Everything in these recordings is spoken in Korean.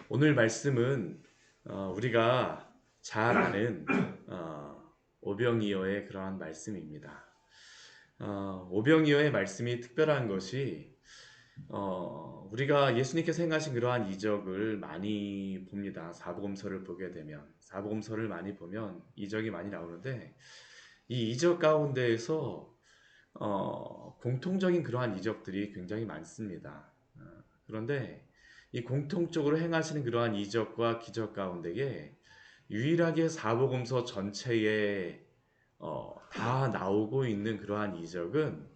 오늘 말씀은 우리가 잘 아는 오병이어의 그러한 말씀입니다. 오병이어의 말씀이 특별한 것이 우리가 예수님께서 행하신 그러한 이적을 많이 봅니다. 사복음서를 보게 되면 사복음서를 많이 보면 이적이 많이 나오는데 이 이적 가운데에서 공통적인 그러한 이적들이 굉장히 많습니다. 그런데 이 공통적으로 행하시는 그러한 이적과 기적 가운데에 유일하게 사복음서 전체에 다 나오고 있는 그러한 이적은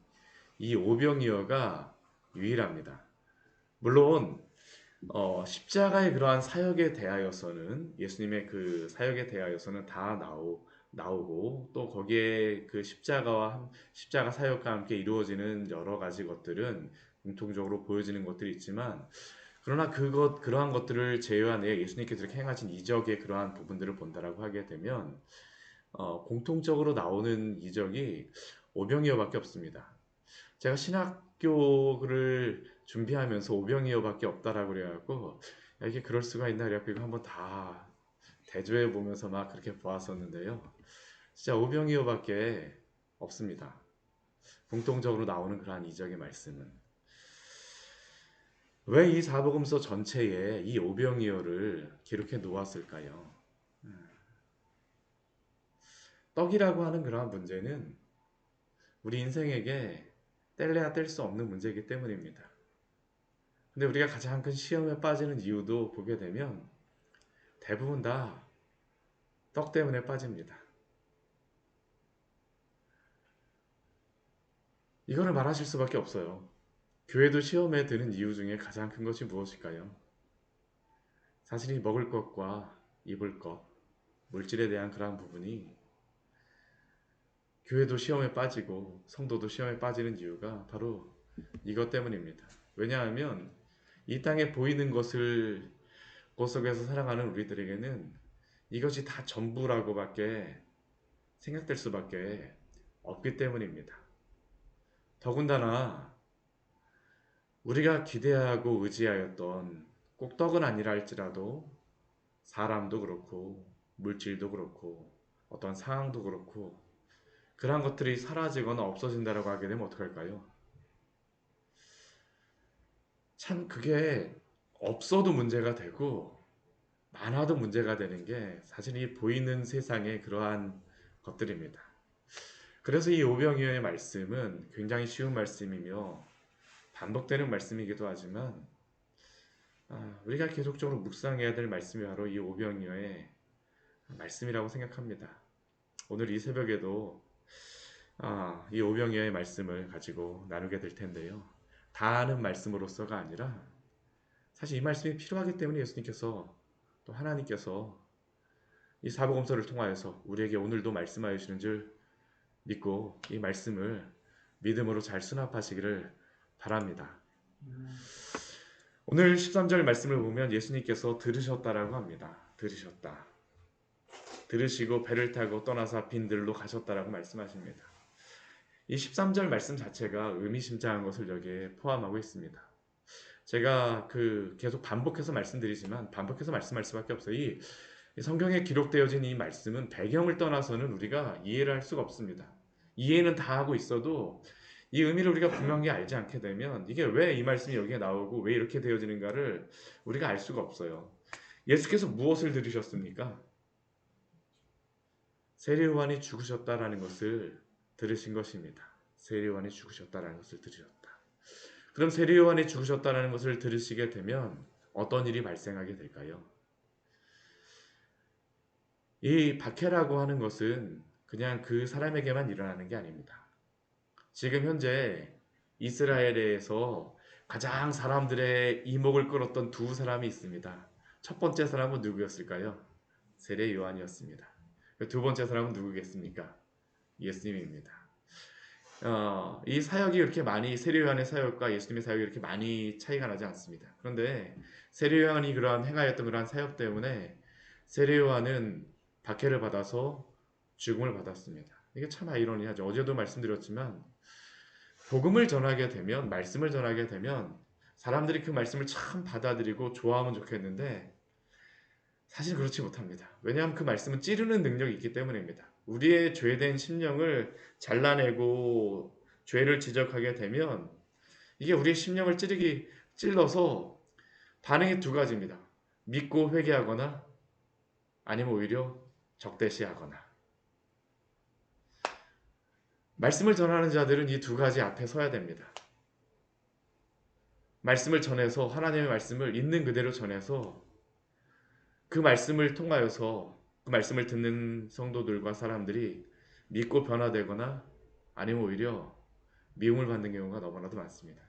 이 오병이어가 유일합니다. 물론 십자가의 그러한 사역에 대하여서는 예수님의 그 사역에 대하여서는 다 나오고 또 거기에 그 십자가 사역과 함께 이루어지는 여러 가지 것들은 공통적으로 보여지는 것들이 있지만 그러나 그러한 것들을 제외한 예수님께서 이렇게 행하신 이적의 그러한 부분들을 본다라고 하게 되면 공통적으로 나오는 이적이 오병이어밖에 없습니다. 제가 신학교를 준비하면서 오병이어밖에 없다라고 그래갖고 야, 이게 그럴 수가 있나 그래갖고 이거 한번 다 대조해 보면서 막 그렇게 보았었는데요. 진짜 오병이어밖에 없습니다. 공통적으로 나오는 그러한 이적의 말씀은 왜 이 사복음서 전체에 이 오병이어를 기록해 놓았을까요? 떡이라고 하는 그러한 문제는 우리 인생에게 뗄래야 뗄 수 없는 문제이기 때문입니다. 근데 우리가 가장 큰 시험에 빠지는 이유도 보게 되면 대부분 다 떡 때문에 빠집니다. 이거를 말하실 수밖에 없어요. 교회도 시험에 드는 이유 중에 가장 큰 것이 무엇일까요? 사실 이 먹을 것과 입을 것, 물질에 대한 그러한 부분이 교회도 시험에 빠지고 성도도 시험에 빠지는 이유가 바로 이것 때문입니다. 왜냐하면 이 땅에 보이는 것을 그 속에서 살아가는 우리들에게는 이것이 다 전부라고밖에 생각될 수밖에 없기 때문입니다. 더군다나 우리가 기대하고 의지하였던 꼭 떡은 아니라 할지라도 사람도 그렇고 물질도 그렇고 어떤 상황도 그렇고 그러한 것들이 사라지거나 없어진다라고 하게 되면 어떡할까요? 참 그게 없어도 문제가 되고 많아도 문제가 되는 게 사실 이 보이는 세상의 그러한 것들입니다. 그래서 이 오병이어의 말씀은 굉장히 쉬운 말씀이며 반복되는 말씀이기도 하지만 우리가 계속적으로 묵상해야 될 말씀이 바로 이 오병이어의 말씀이라고 생각합니다. 오늘 이 새벽에도 이 오병이어의 말씀을 가지고 나누게 될 텐데요. 다 아는 말씀으로서가 아니라 사실 이 말씀이 필요하기 때문에 예수님께서 또 하나님께서 이 사복음서를 통하여서 우리에게 오늘도 말씀하여 주시는 줄 믿고 이 말씀을 믿음으로 잘 수납하시기를 바랍니다. 오늘 13절 말씀을 보면 예수님께서 들으셨다라고 합니다. 들으셨다. 들으시고 배를 타고 떠나서 빈들로 가셨다라고 말씀하십니다. 이 13절 말씀 자체가 의미심장한 것을 여기에 포함하고 있습니다. 제가 계속 반복해서 말씀드리지만 반복해서 말씀할 수밖에 없어요. 이 성경에 기록되어진 이 말씀은 배경을 떠나서는 우리가 이해를 할 수가 없습니다. 이해는 다 하고 있어도 이 의미를 우리가 분명히 알지 않게 되면 이게 왜 이 말씀이 여기에 나오고 왜 이렇게 되어지는가를 우리가 알 수가 없어요. 예수께서 무엇을 들으셨습니까? 세례 요한이 죽으셨다라는 것을 들으신 것입니다. 세례 요한이 죽으셨다라는 것을 들으셨다. 그럼 세례 요한이 죽으셨다라는 것을 들으시게 되면 어떤 일이 발생하게 될까요? 이 박해라고 하는 것은 그냥 그 사람에게만 일어나는 게 아닙니다. 지금 현재 이스라엘에서 가장 사람들의 이목을 끌었던 두 사람이 있습니다. 첫 번째 사람은 누구였을까요? 세례 요한이었습니다. 두 번째 사람은 누구겠습니까? 예수님입니다. 이 사역이 이렇게 많이 세례 요한의 사역과 예수님의 사역이 이렇게 많이 차이가 나지 않습니다. 그런데 세례 요한이 그러한 행하였던 그러한 사역 때문에 세례 요한은 박해를 받아서 죽음을 받았습니다. 이게 참 아이러니하죠. 어제도 말씀드렸지만 복음을 전하게 되면 말씀을 전하게 되면 사람들이 그 말씀을 참 받아들이고 좋아하면 좋겠는데 사실 그렇지 못합니다. 왜냐하면 그 말씀은 찌르는 능력이 있기 때문입니다. 우리의 죄된 심령을 잘라내고 죄를 지적하게 되면 이게 우리의 심령을 찔러서 반응이 두 가지입니다. 믿고 회개하거나 아니면 오히려 적대시하거나. 말씀을 전하는 자들은 이 두 가지 앞에 서야 됩니다. 말씀을 전해서 하나님의 말씀을 있는 그대로 전해서 그 말씀을 통하여서 그 말씀을 듣는 성도들과 사람들이 믿고 변화되거나 아니면 오히려 미움을 받는 경우가 너무나도 많습니다.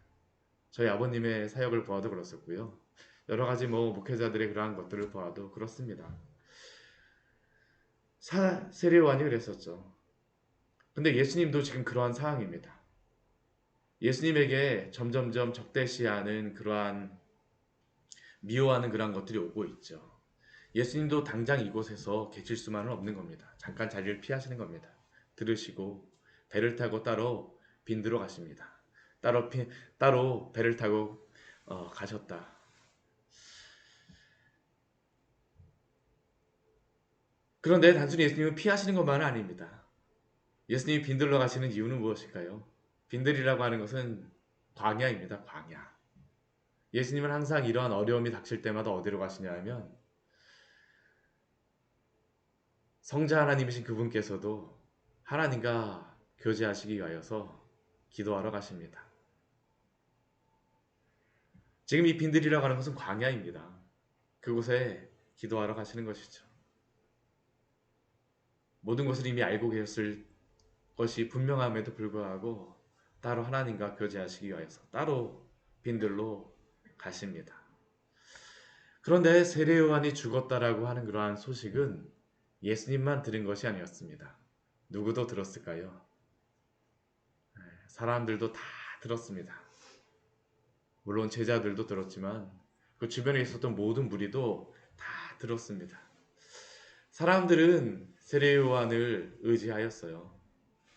저희 아버님의 사역을 보아도 그렇었고요. 여러 가지 목회자들의 그러한 것들을 보아도 그렇습니다. 세례요한이 그랬었죠. 근데 예수님도 지금 그러한 상황입니다. 예수님에게 점점점 적대시하는 그러한 미워하는 그러한 것들이 오고 있죠. 예수님도 당장 이곳에서 계실 수만은 없는 겁니다. 잠깐 자리를 피하시는 겁니다. 들으시고 배를 타고 따로 빈들어 가십니다. 따로 배를 타고 가셨다. 그런데 단순히 예수님은 피하시는 것만은 아닙니다. 예수님이 빈들러 가시는 이유는 무엇일까요? 빈들이라고 하는 것은 광야입니다. 광야. 예수님은 항상 이러한 어려움이 닥칠 때마다 어디로 가시냐 하면 성자 하나님이신 그분께서도 하나님과 교제하시기 위하여서 기도하러 가십니다. 지금 이 빈들이라고 하는 것은 광야입니다. 그곳에 기도하러 가시는 것이죠. 모든 것을 이미 알고 계셨을 것이 분명함에도 불구하고 따로 하나님과 교제하시기 위하여서 따로 빈들로 가십니다. 그런데 세례 요한이 죽었다라고 하는 그러한 소식은 예수님만 들은 것이 아니었습니다. 누구도 들었을까요? 사람들도 다 들었습니다. 물론 제자들도 들었지만 그 주변에 있었던 모든 무리도 다 들었습니다. 사람들은 세례 요한을 의지하였어요.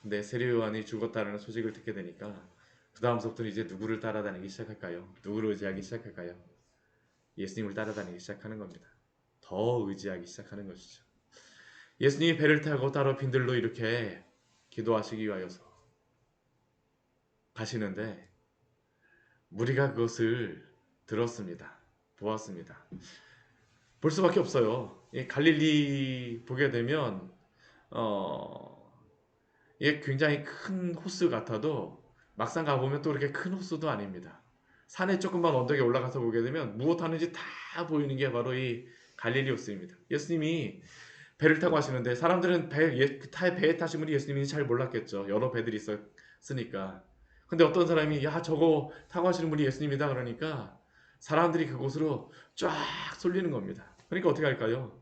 근데 세례 요한이 죽었다는 소식을 듣게 되니까 그 다음부터는 이제 누구를 따라다니기 시작할까요? 누구를 의지하기 시작할까요? 예수님을 따라다니기 시작하는 겁니다. 더 의지하기 시작하는 것이죠. 예수님이 배를 타고 따로 빈들로 이렇게 기도하시기 위하여서 가시는데 무리가 그것을 들었습니다. 보았습니다. 볼 수밖에 없어요. 갈릴리 보게 되면 이게 굉장히 큰 호수 같아도 막상 가보면 또 그렇게 큰 호수도 아닙니다. 산에 조금만 언덕에 올라가서 보게 되면 무엇 하는지 다 보이는 게 바로 이 갈릴리 호수입니다. 예수님이 배를 타고 하시는데 사람들은 배에 타신 분이 예수님인지 잘 몰랐겠죠. 여러 배들이 있었으니까. 근데 어떤 사람이 야 저거 타고 하시는 분이 예수님이다 그러니까 사람들이 그곳으로 쫙 쏠리는 겁니다. 그러니까 어떻게 할까요?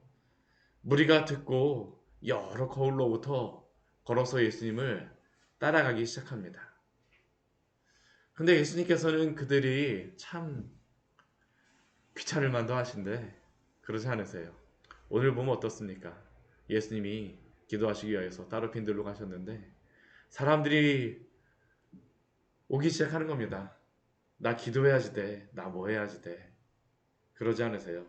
무리가 듣고 여러 거울로부터 걸어서 예수님을 따라가기 시작합니다. 근데 예수님께서는 그들이 참 귀찮을 만도 하신데 그러지 않으세요. 오늘 보면 어떻습니까? 예수님이 기도하시기 위해서 따로 빈들로 가셨는데 사람들이 오기 시작하는 겁니다. 나 기도해야지 돼. 나 뭐 해야지 돼. 그러지 않으세요?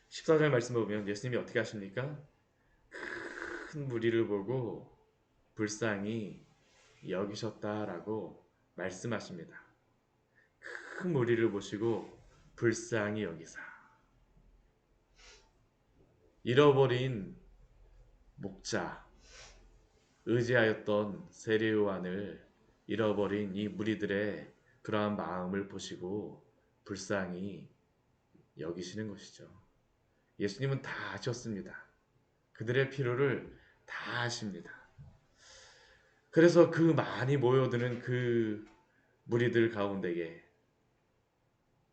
14절 말씀을 보면 예수님이 어떻게 하십니까? 큰 무리를 보고 불쌍히 여기셨다라고 말씀하십니다. 큰 무리를 보시고 불쌍히 여기사 잃어버린 목자 의지하였던 세례 요한을 잃어버린 이 무리들의 그러한 마음을 보시고 불쌍히 여기시는 것이죠. 예수님은 다 아셨습니다. 그들의 필요를 다 아십니다. 그래서 그 많이 모여드는 그 무리들 가운데에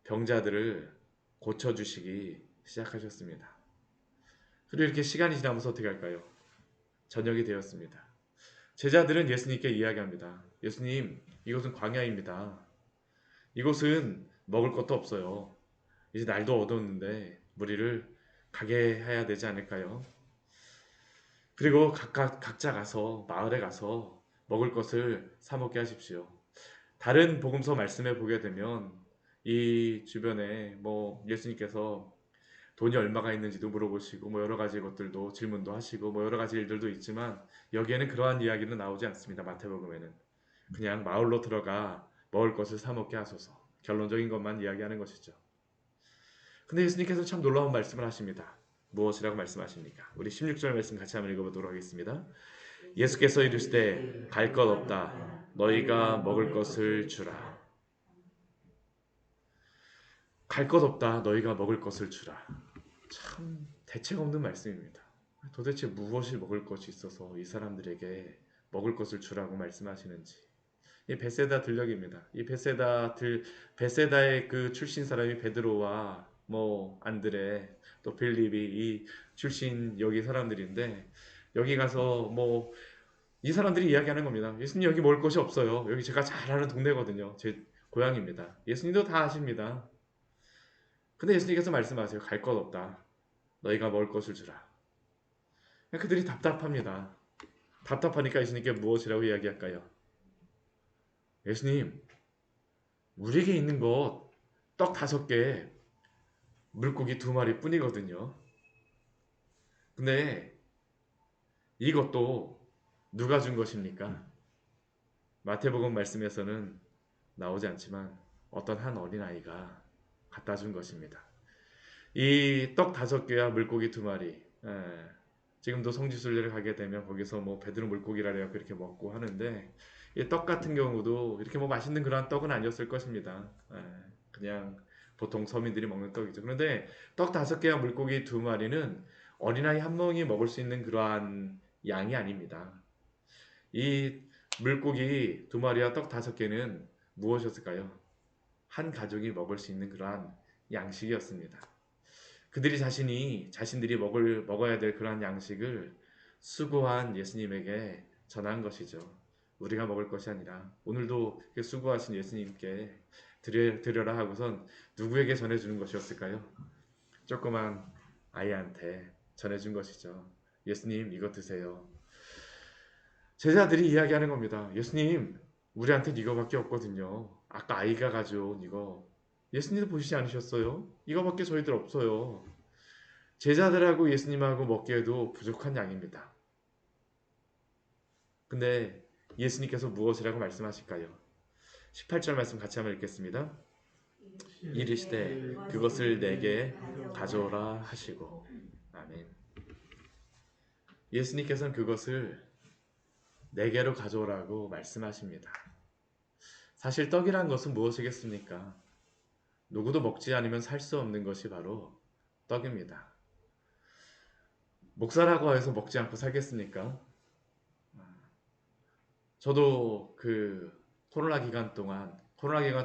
병자들을 고쳐주시기 시작하셨습니다. 그리고 이렇게 시간이 지나면서 어떻게 할까요? 저녁이 되었습니다. 제자들은 예수님께 이야기합니다. 예수님, 이곳은 광야입니다. 이곳은 먹을 것도 없어요. 이제 날도 어두웠는데 무리를 가게 해야 되지 않을까요? 그리고 각자 가서 마을에 가서 먹을 것을 사 먹게 하십시오. 다른 복음서 말씀에 보게 되면 이 주변에 예수님께서 돈이 얼마가 있는지도 물어보시고 뭐 여러 가지 것들도 질문도 하시고 뭐 여러 가지 일들도 있지만 여기에는 그러한 이야기는 나오지 않습니다. 마태복음에는 그냥 마을로 들어가 먹을 것을 사 먹게 하소서. 결론적인 것만 이야기하는 것이죠. 근데 예수님께서 참 놀라운 말씀을 하십니다. 무엇이라고 말씀하십니까? 우리 16절 말씀 같이 한번 읽어보도록 하겠습니다. 예수께서 이르시되 갈 것 없다. 너희가 먹을 것을 주라. 갈 것 없다. 너희가 먹을 것을 주라. 참 대책 없는 말씀입니다. 도대체 무엇이 먹을 것이 있어서 이 사람들에게 먹을 것을 주라고 말씀하시는지. 이 베세다 들녘입니다. 이 베세다의 그 출신 사람이 베드로와 뭐 안드레 또 빌립이 이 출신 여기 사람들인데 여기 가서 뭐 이 사람들이 이야기하는 겁니다. 예수님 여기 먹을 것이 없어요. 여기 제가 잘 아는 동네거든요. 제 고향입니다. 예수님도 다 아십니다. 근데 예수님께서 말씀하세요. 갈 것 없다. 너희가 먹을 것을 주라. 그들이 답답합니다. 답답하니까 예수님께 무엇이라고 이야기할까요? 예수님, 우리에게 있는 것 떡 5개, 물고기 2마리 뿐이거든요. 근데 이것도 누가 준 것입니까? 마태복음 말씀에서는 나오지 않지만 어떤 한 어린아이가 갖다 준 것입니다. 이 떡 5개와 물고기 2마리, 지금도 성지순례를 가게 되면 거기서 뭐 베드로 물고기라 해서 그렇게 먹고 하는데 이 떡 같은 경우도 이렇게 뭐 맛있는 그런 떡은 아니었을 것입니다. 그냥 보통 서민들이 먹는 떡이죠. 그런데 떡 5개와 물고기 2마리는 어린아이 한 명이 먹을 수 있는 그러한 양이 아닙니다. 이 물고기 2마리와 떡 5개는 무엇이었을까요? 한 가족이 먹을 수 있는 그러한 양식이었습니다. 그들이 자신들이 먹어야 될 그러한 양식을 수고한 예수님에게 전한 것이죠. 우리가 먹을 것이 아니라 오늘도 수고하신 예수님께 드려라 하고선 누구에게 전해주는 것이었을까요? 조그만 아이한테 전해준 것이죠. 예수님 이거 드세요. 제자들이 이야기하는 겁니다. 예수님 우리한테 이거밖에 없거든요. 아까 아이가 가져온 이거 예수님도 보시지 않으셨어요? 이거밖에 저희들 없어요. 제자들하고 예수님하고 먹기에도 부족한 양입니다. 근데 예수님께서 무엇이라고 말씀하실까요? 18절 말씀 같이 한번 읽겠습니다. 이르시되 그것을 내게 가져오라 하시고. 아멘. 예수님께서는 그것을 내게로 가져오라고 말씀하십니다. 사실 떡이란 것은 무엇이겠습니까? 누구도 먹지 않으면 살 수 없는 것이 바로 떡입니다. 목사라고 해서 먹지 않고 살겠습니까? 저도 그 코로나 기간 동안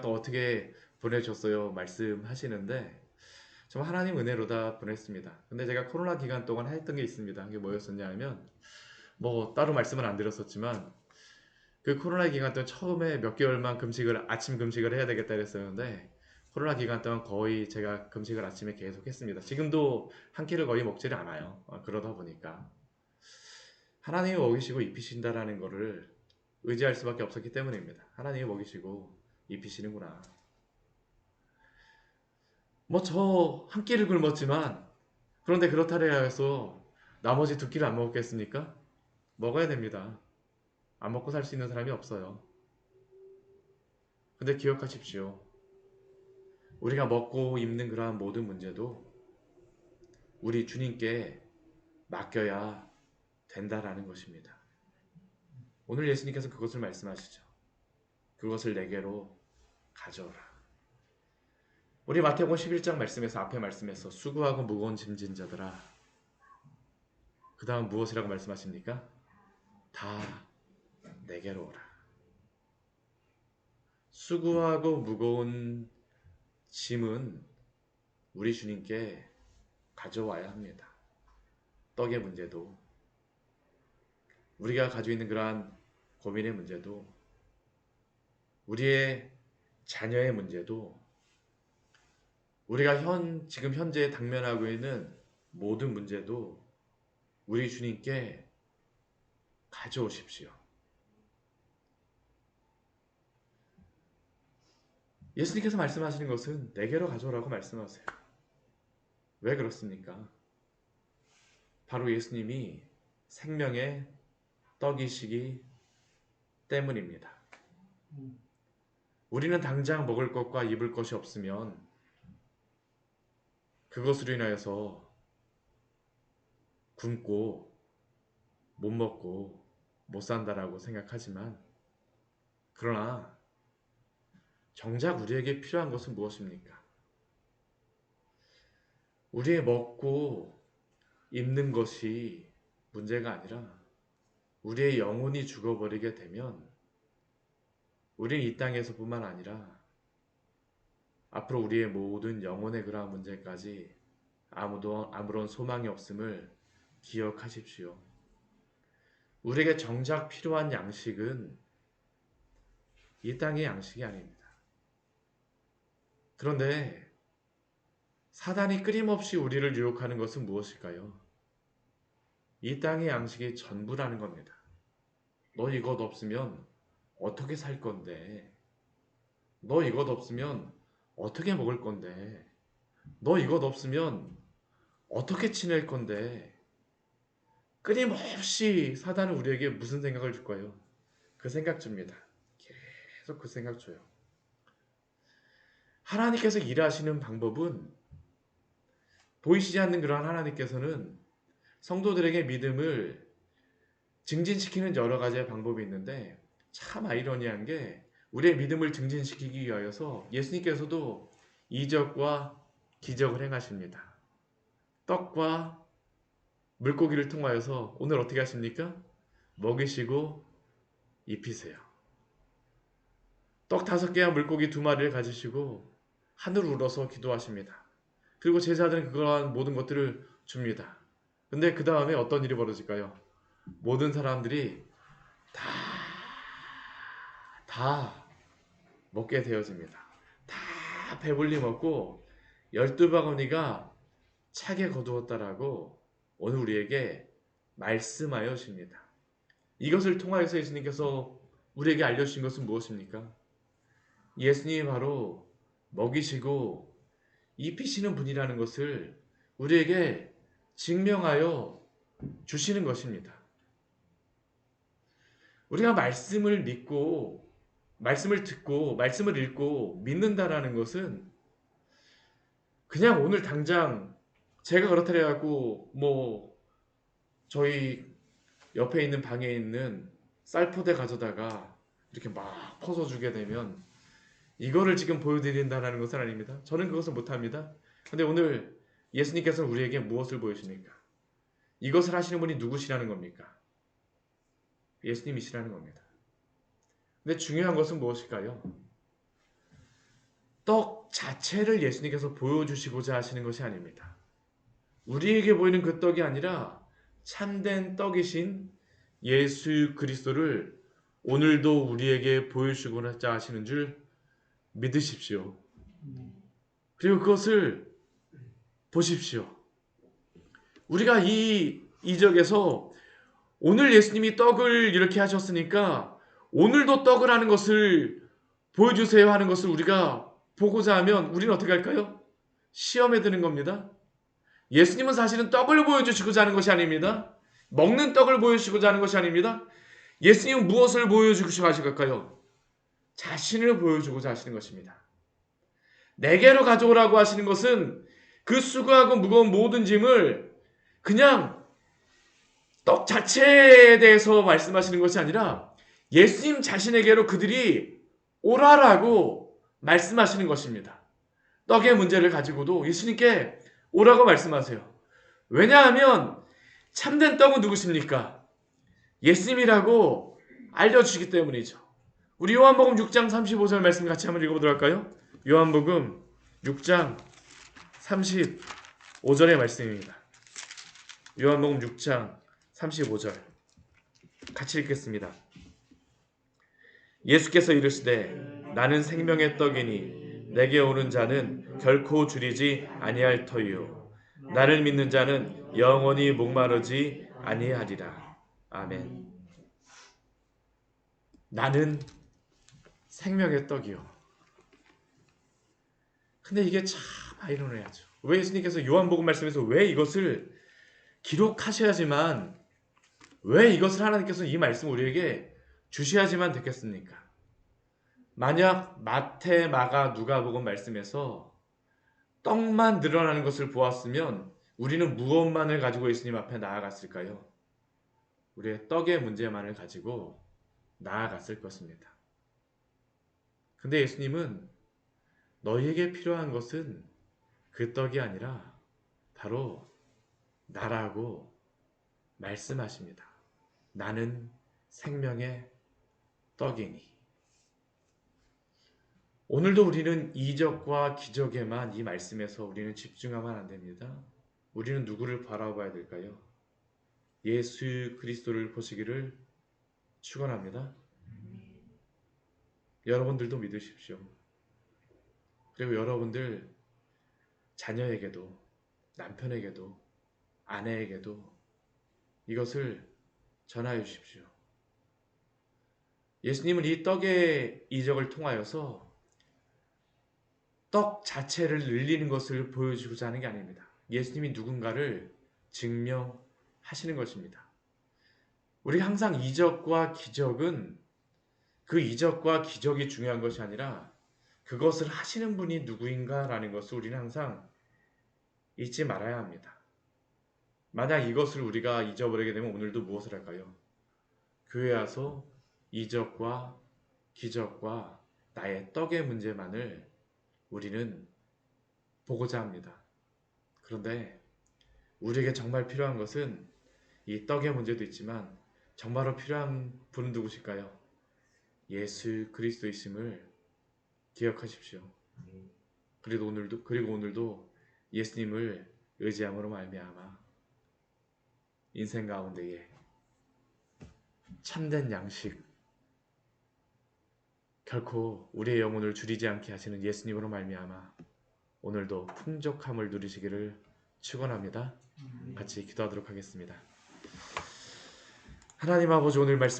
또 어떻게 보내셨어요? 말씀하시는데 정말 하나님 은혜로다 보냈습니다. 근데 제가 코로나 기간 동안 했던 게 있습니다. 그게 뭐였었냐 하면 뭐 따로 말씀은 안 드렸었지만 그 코로나 기간 동안 처음에 몇 개월만 아침 금식을 해야 되겠다 그랬었는데 코로나 기간 동안 거의 제가 금식을 아침에 계속 했습니다. 지금도 한 끼를 거의 먹지를 않아요. 그러다 보니까 하나님이 먹이시고 입히신다라는 거를 의지할 수밖에 없었기 때문입니다. 하나님이 먹이시고 입히시는구나. 뭐 저 한 끼를 굶었지만 그런데 그렇다 해서 나머지 2끼를 안 먹겠습니까? 먹어야 됩니다. 안 먹고 살 수 있는 사람이 없어요. 근데 기억하십시오. 우리가 먹고 입는 그러한 모든 문제도 우리 주님께 맡겨야 된다라는 것입니다. 오늘 예수님께서 그것을 말씀하시죠. 그것을 내게로 가져오라. 우리 마태복음 11장 말씀에서 앞에 말씀에서 수고하고 무거운 짐진 자들아. 그 다음 무엇이라고 말씀하십니까? 다 내게로 오라. 수고하고 무거운 짐은 우리 주님께 가져와야 합니다. 떡의 문제도 우리가 가지고 있는 그러한 고민의 문제도 우리의 자녀의 문제도 우리가 지금 현재 당면하고 있는 모든 문제도 우리 주님께 가져오십시오. 예수님께서 말씀하시는 것은 내게로 가져오라고 말씀하세요. 왜 그렇습니까? 바로 예수님이 생명의 떡이시기 때문입니다. 우리는 당장 먹을 것과 입을 것이 없으면 그것으로 인하여서 굶고 못 먹고 못 산다라고 생각하지만, 그러나 정작 우리에게 필요한 것은 무엇입니까? 우리의 먹고 입는 것이 문제가 아니라 우리의 영혼이 죽어버리게 되면 우리는 이 땅에서뿐만 아니라 앞으로 우리의 모든 영혼의 그러한 문제까지 아무런 소망이 없음을 기억하십시오. 우리에게 정작 필요한 양식은 이 땅의 양식이 아닙니다. 그런데 사단이 끊임없이 우리를 유혹하는 것은 무엇일까요? 이 땅의 양식이 전부라는 겁니다. 너 이것 없으면 어떻게 살 건데? 너 이것 없으면 어떻게 먹을 건데? 너 이것 없으면 어떻게 지낼 건데? 끊임없이 사단은 우리에게 무슨 생각을 줄까요? 그 생각 줍니다. 계속 그 생각 줘요. 하나님께서 일하시는 방법은, 보이시지 않는 그러한 하나님께서는 성도들에게 믿음을 증진시키는 여러 가지의 방법이 있는데, 참 아이러니한 게 우리의 믿음을 증진시키기 위하여서 예수님께서도 이적과 기적을 행하십니다. 떡과 물고기를 통하여서 오늘 어떻게 하십니까? 먹이시고 입히세요. 떡 5개와 물고기 2마리를 가지시고 하늘을 우러서 기도하십니다. 그리고 제자들은 그러한 모든 것들을 줍니다. 근데 그 다음에 어떤 일이 벌어질까요? 모든 사람들이 다 먹게 되어집니다. 다 배불리 먹고 12바구니가 차게 거두었다라고 오늘 우리에게 말씀하여 주십니다. 이것을 통하여서 예수님께서 우리에게 알려주신 것은 무엇입니까? 예수님이 바로 먹이시고 입히시는 분이라는 것을 우리에게 증명하여 주시는 것입니다. 우리가 말씀을 믿고 말씀을 듣고 말씀을 읽고 믿는다라는 것은 그냥 오늘 당장 제가 그렇다 해갖고 저희 옆에 있는 방에 있는 쌀포대 가져다가 이렇게 막 퍼서 주게 되면 이거를 지금 보여드린다는 것은 아닙니다. 저는 그것을 못합니다. 근데 오늘 예수님께서는 우리에게 무엇을 보여주십니까? 이것을 하시는 분이 누구시라는 겁니까? 예수님이시라는 겁니다. 근데 중요한 것은 무엇일까요? 떡 자체를 예수님께서 보여주시고자 하시는 것이 아닙니다. 우리에게 보이는 그 떡이 아니라 참된 떡이신 예수 그리스도를 오늘도 우리에게 보여주고자 하시는 줄 믿으십시오. 그리고 그것을 보십시오. 우리가 이 이적에서 오늘 예수님이 떡을 이렇게 하셨으니까 오늘도 떡을 하는 것을 보여주세요 하는 것을 우리가 보고자 하면 우리는 어떻게 할까요? 시험에 드는 겁니다. 예수님은 사실은 떡을 보여주시고자 하는 것이 아닙니다. 먹는 떡을 보여주시고자 하는 것이 아닙니다. 예수님은 무엇을 보여주시고자 하실까요? 자신을 보여주고자 하시는 것입니다. 내게로 가져오라고 하시는 것은 그 수고하고 무거운 모든 짐을 그냥 떡 자체에 대해서 말씀하시는 것이 아니라 예수님 자신에게로 그들이 오라라고 말씀하시는 것입니다. 떡의 문제를 가지고도 예수님께 오라고 말씀하세요. 왜냐하면 참된 떡은 누구십니까? 예수님이라고 알려주시기 때문이죠. 우리 요한복음 6장 35절 말씀 같이 한번 읽어보도록 할까요? 요한복음 6장 35절의 말씀입니다. 요한복음 6장 35절 같이 읽겠습니다. 예수께서 이르시되 나는 생명의 떡이니 내게 오는 자는 결코 줄이지 아니할 터이요 나를 믿는 자는 영원히 목마르지 아니하리라. 아멘. 나는 생명의 떡이요. 근데 이게 참 이뤄내야죠. 왜 예수님께서 요한복음 말씀에서 왜 이것을 기록하셔야지만, 왜 이것을 하나님께서 이 말씀을 우리에게 주셔야지만 됐겠습니까? 만약 마태, 마가, 누가복음 말씀에서 떡만 늘어나는 것을 보았으면 우리는 무엇만을 가지고 예수님 앞에 나아갔을까요? 우리의 떡의 문제만을 가지고 나아갔을 것입니다. 근데 예수님은 너희에게 필요한 것은 그 떡이 아니라 바로 나라고 말씀하십니다. 나는 생명의 떡이니. 오늘도 우리는 이적과 기적에만 이 말씀에서 우리는 집중하면 안 됩니다. 우리는 누구를 바라봐야 될까요? 예수 그리스도를 보시기를 축원합니다. 여러분들도 믿으십시오. 그리고 여러분들 자녀에게도, 남편에게도, 아내에게도 이것을 전하여 주십시오. 예수님은 이 떡의 이적을 통하여서 떡 자체를 늘리는 것을 보여주고자 하는 게 아닙니다. 예수님이 누군가를 증명하시는 것입니다. 우리 항상 이적과 기적은 그 이적과 기적이 중요한 것이 아니라 그것을 하시는 분이 누구인가라는 것을 우리는 항상 잊지 말아야 합니다. 만약 이것을 우리가 잊어버리게 되면 오늘도 무엇을 할까요? 교회 와서 이적과 기적과 나의 떡의 문제만을 우리는 보고자 합니다. 그런데 우리에게 정말 필요한 것은 이 떡의 문제도 있지만 정말로 필요한 분은 누구실까요? 예수 그리스도이심을 기억하십시오. 그리고 오늘도 예수님을 의지함으로 말미암아 인생 가운데에 참된 양식, 결코 우리의 영혼을 줄이지 않게 하시는 예수님으로 말미암아 오늘도 풍족함을 누리시기를 축원합니다. 같이 기도하도록 하겠습니다. 하나님 아버지, 오늘 말씀